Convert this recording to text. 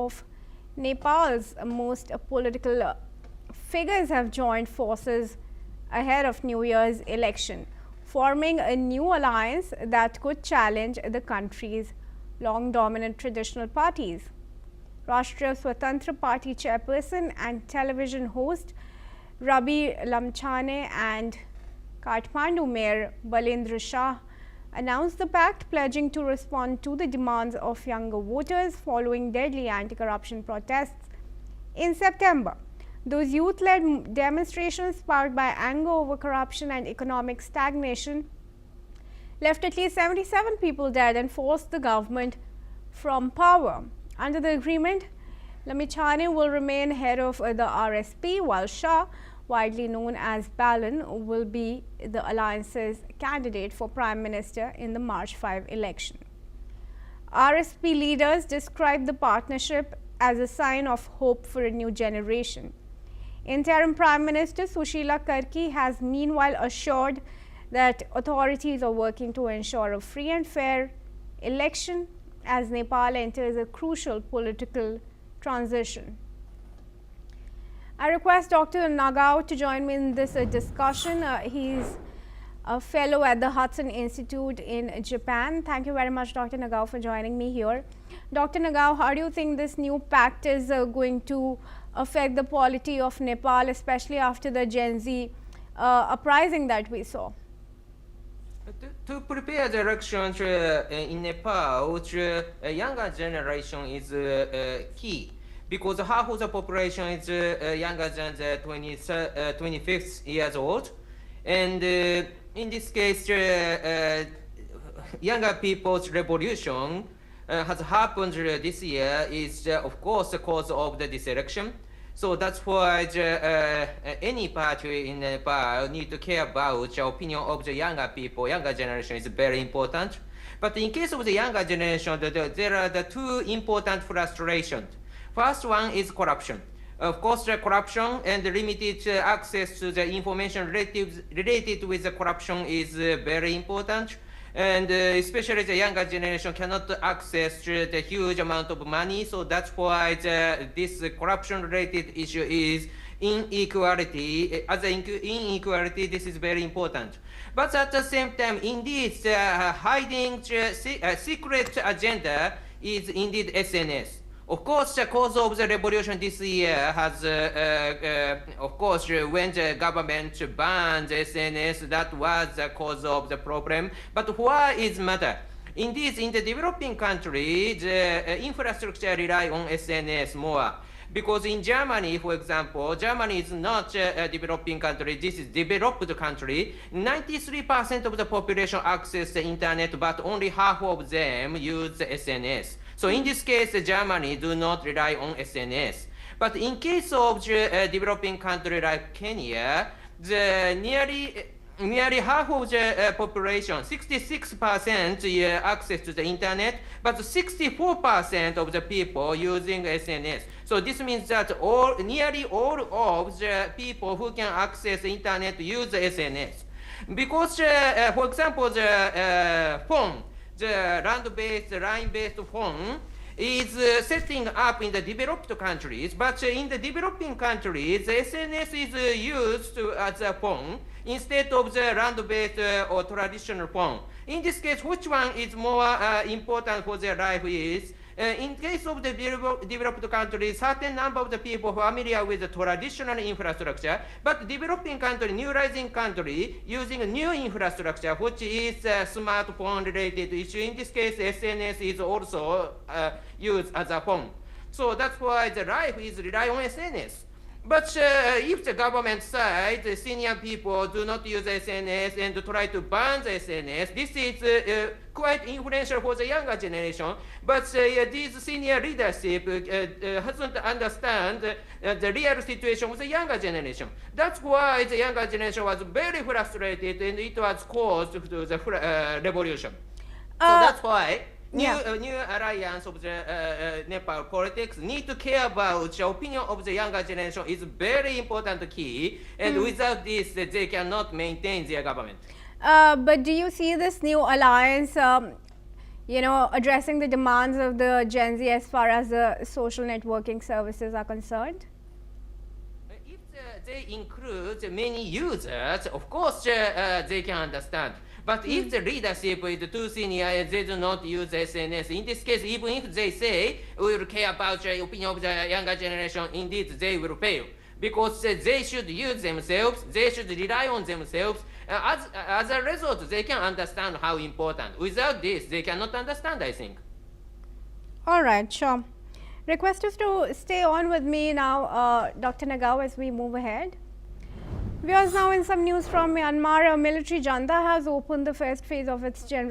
of Nepal's most political figures have joined forces ahead of New Year's election, forming a new alliance that could challenge the country's long dominant traditional parties. Rashtriya Swatantra Party chairperson and television host Rabi Lamchane and Kathmandu Mayor Balendra Shah announced the pact, pledging to respond to the demands of younger voters following deadly anti-corruption protests in September. Those youth-led demonstrations sparked by anger over corruption and economic stagnation left at least 77 people dead and forced the government from power. Under the agreement, Lamchane will remain head of the RSP, while Shah, widely known as Balen, will be the alliance's candidate for Prime Minister in the March 5 election. RSP leaders described the partnership as a sign of hope for a new generation. Interim Prime Minister Sushila Karki has meanwhile assured that authorities are working to ensure a free and fair election as Nepal enters a crucial political transition. I request Dr. Nagao to join me in this discussion. He's a fellow at the Hudson Institute in Japan. Thank you very much, Dr. Nagao, for joining me here. Dr. Nagao, how do you think this new pact is going to affect the polity of Nepal, especially after the Gen Z uprising that we saw? To prepare the elections in Nepal, a younger generation is key, because half of the population is younger than the 25 years old. And in this case, younger people's revolution has happened this year is, of course, the cause of this election. So that's why any party in Nepal need to care about the opinion of the younger people. Younger generation is very important. But in case of the younger generation, there are the two important frustrations. First one is corruption. Of course, the corruption and the limited access to the information related with the corruption is very important. And especially the younger generation cannot access the huge amount of money. So that's why this corruption-related issue is inequality. As an inequality, this is very important. But at the same time, indeed, hiding secret agenda is indeed SNS. Of course, the cause of the revolution this year has, of course, when the government banned SNS, that was the cause of the problem. But why is matter? Indeed, in the developing country, the infrastructure rely on SNS more. Because in Germany, for example, Germany is not a developing country, this is developed country. 93% of the population access the internet, but only half of them use the SNS. So in this case, Germany do not rely on SNS. But in case of the developing country like Kenya, nearly half of the population, 66% access to the internet, but 64% of the people using SNS. So this means that nearly all of the people who can access the internet use the SNS. Because, for example, the phone, the land-based, line-based phone is setting up in the developed countries, but in the developing countries, the SNS is used as a phone instead of the land-based or traditional phone. In this case, which one is more important for their life is, in case of the developed countries, certain number of the people familiar with the traditional infrastructure, but developing country, new rising country, using new infrastructure, which is a smartphone related issue. In this case, SNS is also used as a phone. So that's why the life is rely on SNS. But if the government side, the senior people do not use SNS and try to ban the SNS, this is quite influential for the younger generation. But this senior leadership hasn't understand the real situation of the younger generation. That's why the younger generation was very frustrated, and it was caused to the revolution. So that's why new alliance of the Nepal politics need to care about the opinion of the younger generation is very important key, and without this, they cannot maintain their government. But do you see this new alliance you know, addressing the demands of the Gen Z as far as the social networking services are concerned? If they include many users, of course they can understand. But if the leadership is too senior and they do not use SNS, in this case, even if they say we will care about the opinion of the younger generation, indeed they will fail. Because they should use themselves, they should rely on themselves. As a result, they can understand how important. Without this, they cannot understand, I think. All right, sure. Request is to stay on with me now, Dr. Nagao, as we move ahead. Viewers, now in some news from Myanmar, a military junta has opened the first phase of its general